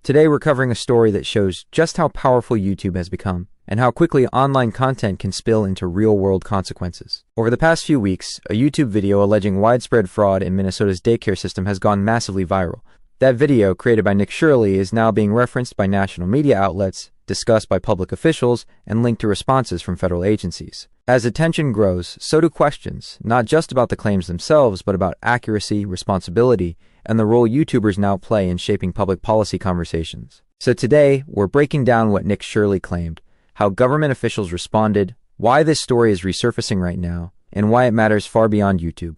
Today we're covering a story that shows just how powerful YouTube has become and how quickly online content can spill into real-world consequences. Over the past few weeks, a YouTube video alleging widespread fraud in Minnesota's daycare system has gone massively viral. That video, created by Nick Shirley, is now being referenced by national media outlets, discussed by public officials, and linked to responses from federal agencies. As attention grows, so do questions, not just about the claims themselves, but about accuracy, responsibility, and the role YouTubers now play in shaping public policy conversations. So today, we're breaking down what Nick Shirley claimed, how government officials responded, why this story is resurfacing right now, and why it matters far beyond YouTube.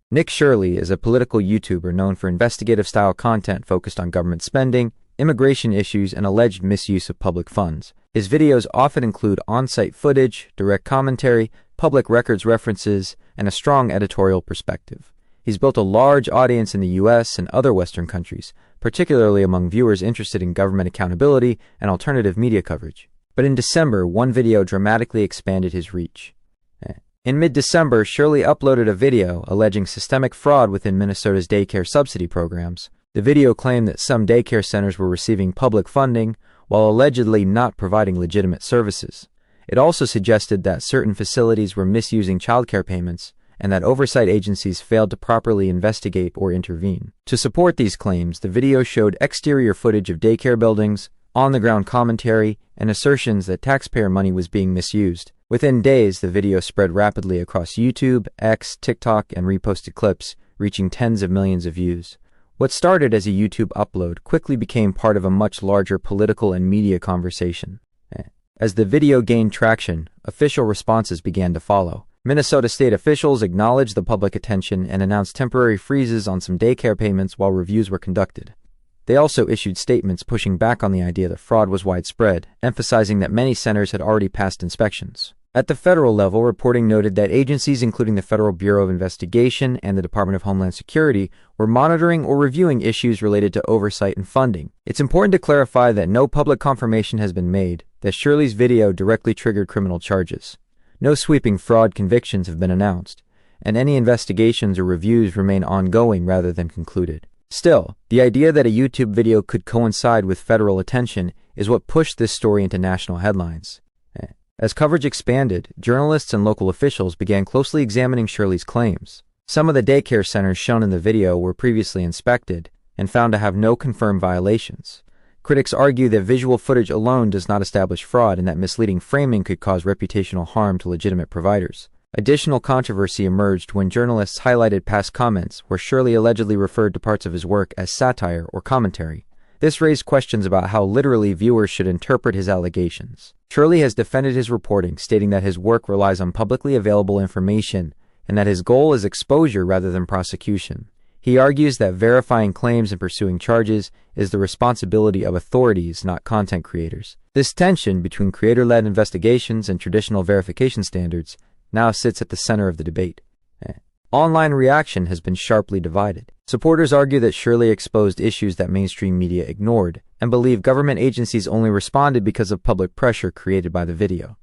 Nick Shirley is a political YouTuber known for investigative-style content focused on government spending, immigration issues, and alleged misuse of public funds. His videos often include on-site footage, direct commentary, public records references, and a strong editorial perspective. He's built a large audience in the US and other Western countries, particularly among viewers interested in government accountability and alternative media coverage. But in December, one video dramatically expanded his reach. In mid-December, Shirley uploaded a video alleging systemic fraud within Minnesota's daycare subsidy programs. The video claimed that some daycare centers were receiving public funding while allegedly not providing legitimate services. It also suggested that certain facilities were misusing childcare payments and that oversight agencies failed to properly investigate or intervene. To support these claims, the video showed exterior footage of daycare buildings, on-the-ground commentary, and assertions that taxpayer money was being misused. Within days, the video spread rapidly across YouTube, X, TikTok, and reposted clips, reaching tens of millions of views. What started as a YouTube upload quickly became part of a much larger political and media conversation. As the video gained traction, official responses began to follow. Minnesota state officials acknowledged the public attention and announced temporary freezes on some daycare payments while reviews were conducted. They also issued statements pushing back on the idea that fraud was widespread, emphasizing that many centers had already passed inspections. At the federal level, reporting noted that agencies including the Federal Bureau of Investigation and the Department of Homeland Security were monitoring or reviewing issues related to oversight and funding. It's important to clarify that no public confirmation has been made that Shirley's video directly triggered criminal charges. No sweeping fraud convictions have been announced, and any investigations or reviews remain ongoing rather than concluded. Still, the idea that a YouTube video could coincide with federal attention is what pushed this story into national headlines. As coverage expanded, journalists and local officials began closely examining Shirley's claims. Some of the daycare centers shown in the video were previously inspected and found to have no confirmed violations. Critics argue that visual footage alone does not establish fraud and that misleading framing could cause reputational harm to legitimate providers. Additional controversy emerged when journalists highlighted past comments where Shirley allegedly referred to parts of his work as satire or commentary. This raised questions about how literally viewers should interpret his allegations. Shirley has defended his reporting, stating that his work relies on publicly available information and that his goal is exposure rather than prosecution. He argues that verifying claims and pursuing charges is the responsibility of authorities, not content creators. This tension between creator-led investigations and traditional verification standards now sits at the center of the debate. Online reaction has been sharply divided. Supporters argue that Shirley exposed issues that mainstream media ignored and believe government agencies only responded because of public pressure created by the video.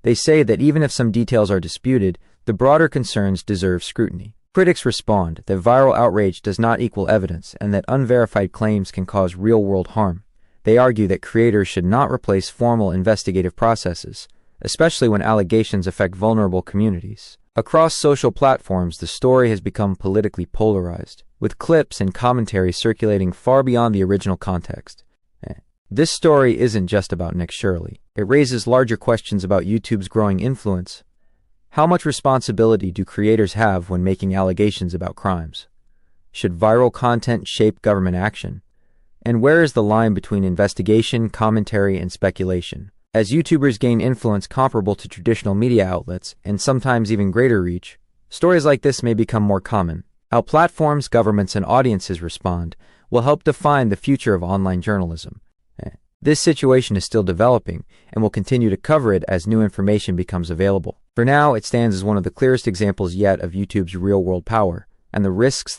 They say that even if some details are disputed, the broader concerns deserve scrutiny. Critics respond that viral outrage does not equal evidence and that unverified claims can cause real-world harm. They argue that creators should not replace formal investigative processes, especially when allegations affect vulnerable communities. Across social platforms, the story has become politically polarized, with clips and commentary circulating far beyond the original context. This story isn't just about Nick Shirley. It raises larger questions about YouTube's growing influence. How much responsibility do creators have when making allegations about crimes? Should viral content shape government action? And where is the line between investigation, commentary, and speculation? As YouTubers gain influence comparable to traditional media outlets, and sometimes even greater reach, stories like this may become more common. How platforms, governments, and audiences respond will help define the future of online journalism. This situation is still developing, and we'll continue to cover it as new information becomes available. For now, it stands as one of the clearest examples yet of YouTube's real-world power, and the risks